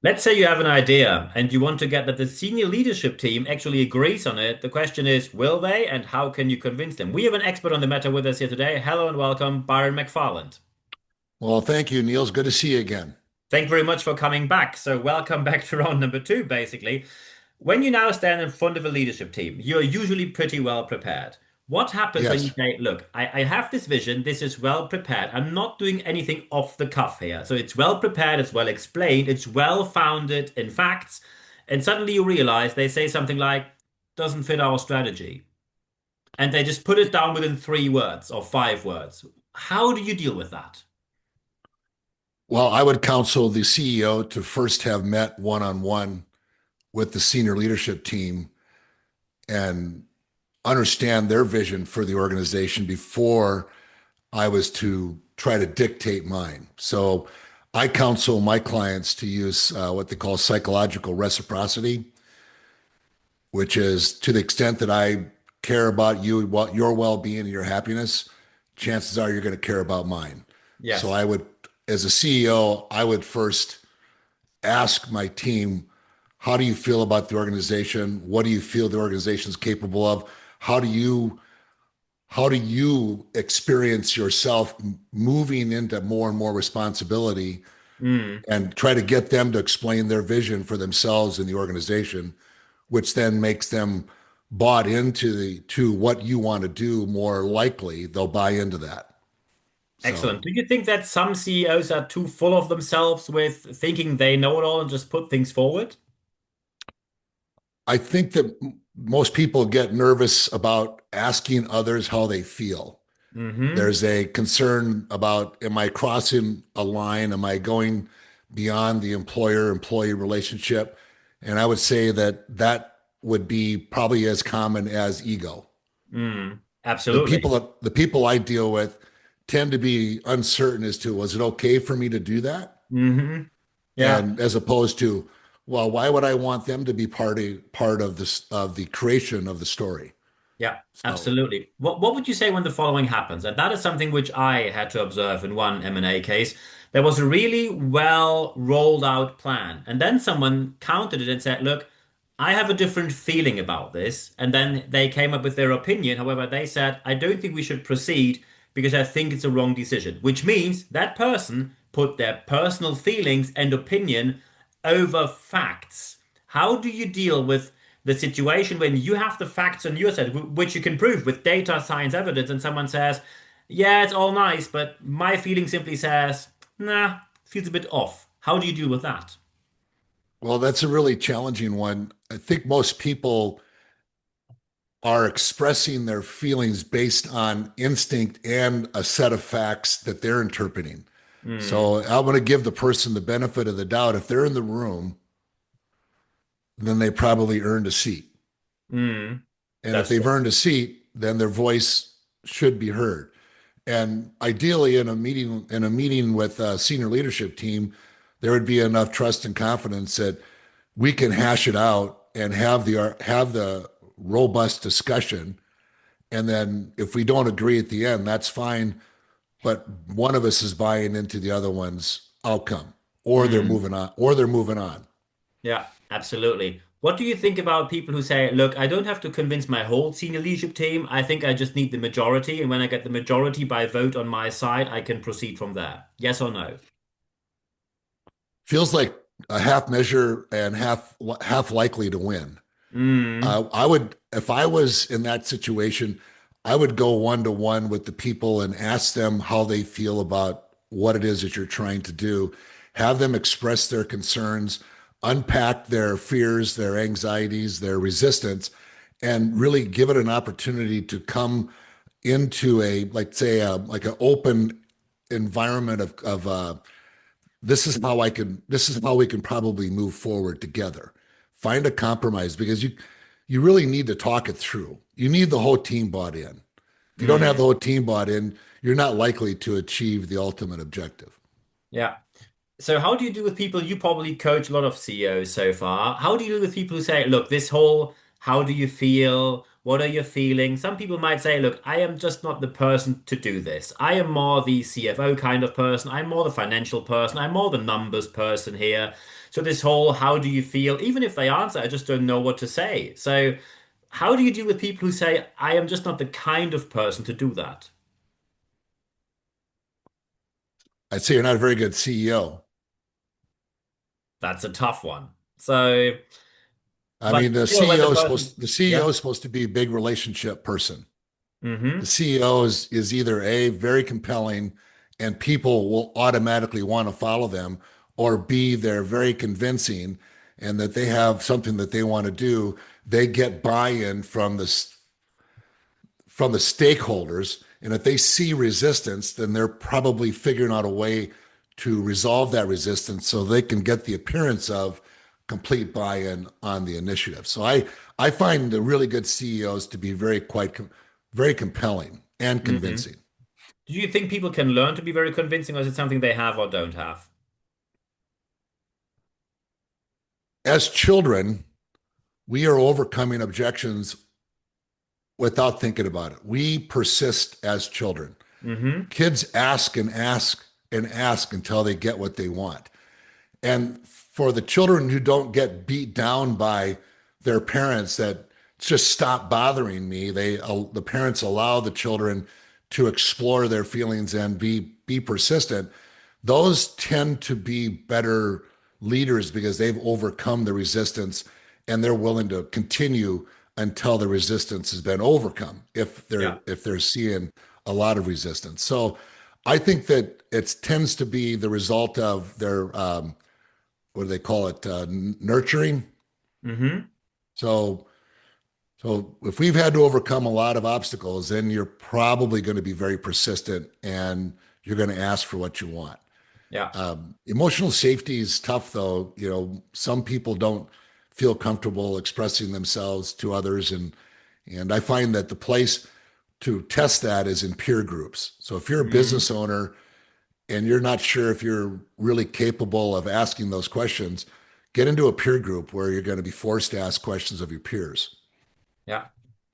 Let's say you have an idea and you want to get that the senior leadership team actually agrees on it. The question is, will they and how can you convince them? We have an expert on the matter with us here today. Hello and welcome, Byron McFarland. Well, thank you, Niels. Good to see you again. Thank you very much for coming back. So, welcome back to round number two, basically. When you now stand in front of a leadership team, you're usually pretty well prepared. What happens when you Yes. say, look, I have this vision, this is well prepared. I'm not doing anything off the cuff here. So it's well prepared, it's well explained, it's well founded in facts. And suddenly you realize they say something like, doesn't fit our strategy. And they just put it down within 3 words or 5 words. How do you deal with that? Well, I would counsel the CEO to first have met one-on-one with the senior leadership team and understand their vision for the organization before I was to try to dictate mine. So I counsel my clients to use what they call psychological reciprocity, which is to the extent that I care about you, what your well-being and your happiness, chances are you're going to care about mine. So Yes. I would, as a CEO, I would first ask my team, how do you feel about the organization? What do you feel the organization is capable of? How do you how do you experience yourself moving into more and more responsibility Mm. and try to get them to explain their vision for themselves and the organization, which then makes them bought into the to what you want to do. More likely they'll buy into that. Excellent. So Do you think that some CEOs are too full of themselves with thinking they know it all and just put things forward? I think that most people get nervous about asking others how they feel. Hmm. There's a concern about, am I crossing a line? Am I going beyond the employer-employee relationship? And I would say that that would be probably as common as ego. Mm, The absolutely. people the people I deal with tend to be uncertain as to, was it okay for me to do that? Hmm. Yeah. And as opposed to, well, why would I want them to be part of this of the creation of the story? Yeah, So absolutely. What would you say when the following happens? And that is something which I had to observe in one M&A case. There was a really well rolled out plan. And then someone countered it and said, look, I have a different feeling about this. And then they came up with their opinion. However, they said, I don't think we should proceed because I think it's a wrong decision, which means that person put their personal feelings and opinion over facts. How do you deal with the situation when you have the facts on your side, which you can prove with data, science, evidence, and someone says, yeah, it's all nice, but my feeling simply says, nah, feels a bit off. How do you deal with that? well, that's a really challenging one. I think most people are expressing their feelings based on instinct and a set of facts that they're interpreting. Mm, So I want to give the person the benefit of the doubt. If they're in the room, then they probably earned a seat. mm, And if that's they've true. earned a seat, then their voice should be heard. And ideally, in a meeting with a senior leadership team, there would be enough trust and confidence that we can hash it out and have the robust discussion. And then if we don't agree at the end, that's fine. But one of us is buying into the other one's outcome, or they're Mm, moving on, or they're moving on. yeah, absolutely. What do you think about people who say, look, I don't have to convince my whole senior leadership team. I think I just need the majority. And when I get the majority by vote on my side, I can proceed from there. Yes or no? Feels like a half measure and half likely to win. Mm, I would, if I was in that situation, I would go one to one with the people and ask them how they feel about what it is that you're trying to do. Have them express their concerns, unpack their fears, their anxieties, their resistance, and really give it an opportunity to come into a, like say, like an open environment of this is how we can probably move forward together. Find a compromise because you really need to talk it through. You need the whole team bought in. If you don't have the mm. whole team bought in, you're not likely to achieve the ultimate objective. Yeah. So how do you do with people? You probably coach a lot of CEOs so far. How do you do with people who say, look, this whole how do you feel? What are your feelings? Some people might say, look, I am just not the person to do this. I am more the CFO kind of person. I'm more the financial person. I'm more the numbers person here. So this whole how do you feel? Even if they answer, I just don't know what to say. So how do you deal with people who say, I am just not the kind of person to do that? I'd say you're not a very good CEO. That's a tough one. So, I but mean, still, when the person, the CEO yeah. is supposed to be a big relationship person. The Hmm. CEO is either A, very compelling and people will automatically want to follow them, or B, they're very convincing and that they have something that they want to do. They get buy-in from the stakeholders. And if they see resistance, then they're probably figuring out a way to resolve that resistance so they can get the appearance of complete buy-in on the initiative. I find the really good CEOs to be very compelling and Hmm. convincing. Do you think people can learn to be very convincing, or is it something they have or don't have? As children, we are overcoming objections without thinking about it. We persist as children. Hmm. Kids ask and ask and ask until they get what they want. And for the children who don't get beat down by their parents that just stop bothering me, the parents allow the children to explore their feelings and be persistent. Those tend to be better leaders because they've overcome the resistance and they're willing to continue until the resistance has been overcome Yeah. if they're seeing a lot of resistance. So I think that it tends to be the result of their what do they call it? Nurturing. Hmm. So, so if we've had to overcome a lot of obstacles, then you're probably going to be very persistent and you're going to ask for what you want. Yeah. Emotional safety is tough, though. You know, some people don't feel comfortable expressing themselves to others, and I find that the place to test that is in peer groups. So if you're a Hmm. business owner and you're not sure if you're really capable of asking those questions, get into a peer group where you're going to be forced to ask questions of your peers. Yeah.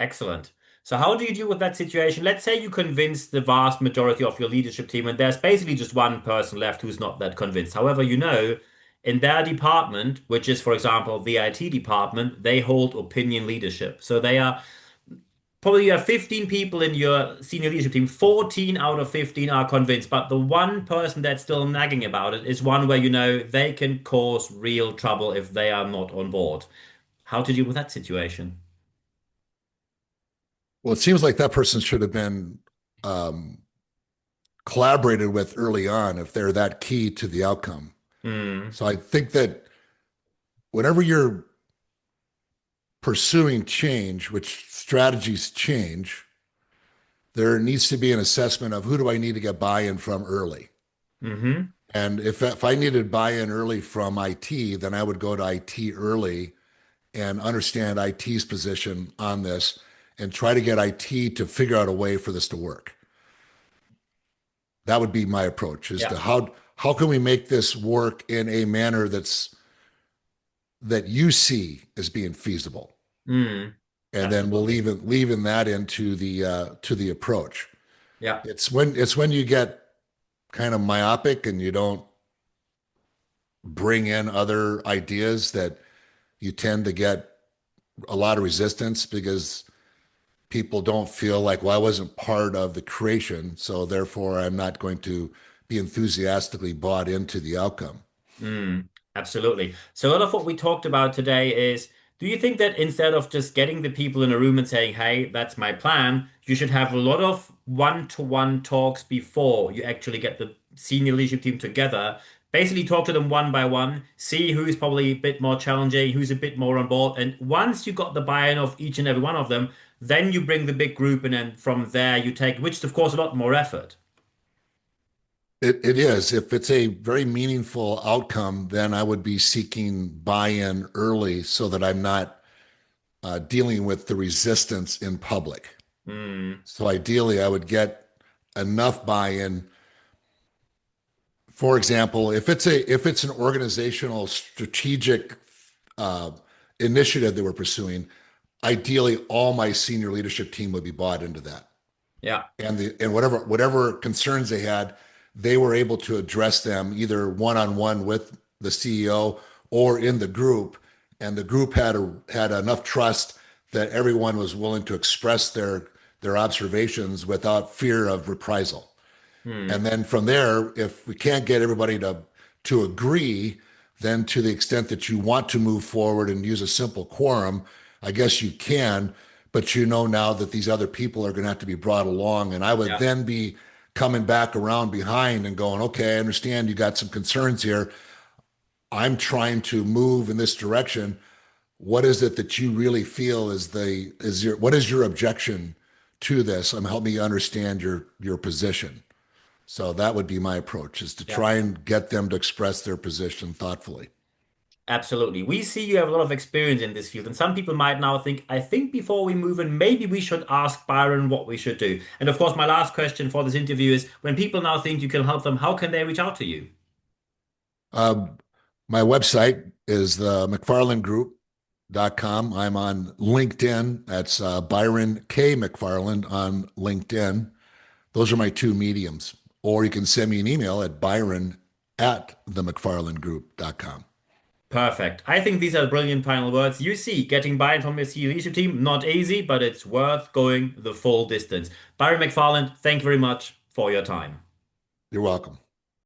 Excellent. So how do you deal with that situation? Let's say you convince the vast majority of your leadership team, and there's basically just one person left who's not that convinced. However, in their department, which is, for example, the IT department, they hold opinion leadership. So they are probably you have 15 people in your senior leadership team, 14 out of 15 are convinced, but the one person that's still nagging about it is one where they can cause real trouble if they are not on board. How to deal with that situation? Well, it seems like that person should have been um, collaborated with early on if they're that key to the outcome. Mm, So I think that whenever you're pursuing change, which strategies change, there needs to be an assessment of who do I need to get buy-in from early. hmm. And if I needed buy-in early from IT, then I would go to IT early and understand IT's position on this and try to get IT to figure out a way for this to work. That would be my approach is to Yeah. how can we make this work in a manner that you see as being feasible? Mm, And then we'll absolutely. leave in that into the to the approach. Yeah. It's when you get kind of myopic and you don't bring in other ideas that you tend to get a lot of resistance because people don't feel like, well, I wasn't part of the creation, so therefore I'm not going to be enthusiastically bought into the outcome. Mm, absolutely. So a lot of what we talked about today is, do you think that instead of just getting the people in a room and saying, hey, that's my plan, you should have a lot of one-to-one talks before you actually get the senior leadership team together? Basically talk to them one by one, see who's probably a bit more challenging, who's a bit more on board. And once you got the buy-in of each and every one of them, then you bring the big group and then from there you take, which is of course a lot more effort. It is. If it's a very meaningful outcome, then I would be seeking buy-in early so that I'm not dealing with the resistance in public. Mm, So ideally, I would get enough buy-in. For example, if it's an organizational strategic uh, initiative that we're pursuing, ideally all my senior leadership team would be bought into that. Yeah. And whatever concerns they had, they were able to address them either one-on-one with the CEO or in the group. And the group had enough trust that everyone was willing to express their observations without fear of reprisal. Hmm. And then from there, if we can't get everybody to agree, then to the extent that you want to move forward and use a simple quorum, I guess you can, but you know now that these other people are going to have to be brought along. And I would Yeah. then be coming back around behind and going, okay, I understand you got some concerns here. I'm trying to move in this direction. What is it that you really feel is your what is your objection to this? Help me understand your position. So that would be my approach is to Yeah. try and get them to express their position thoughtfully. Absolutely. We see you have a lot of experience in this field, and some people might now think, I think before we move in, maybe we should ask Byron what we should do. And of course, my last question for this interview is when people now think you can help them, how can they reach out to you? Um, my website is the McFarlandGroup.com. I'm on LinkedIn. That's Byron K. McFarland on LinkedIn. Those are my two mediums. Or you can send me an email at Byron at the McFarlandGroup.com. Perfect. I think these are brilliant final words. You see, getting buy-in from your senior leadership team, not easy, but it's worth going the full distance. Byron McFarland, thank you very much for your time. You're welcome.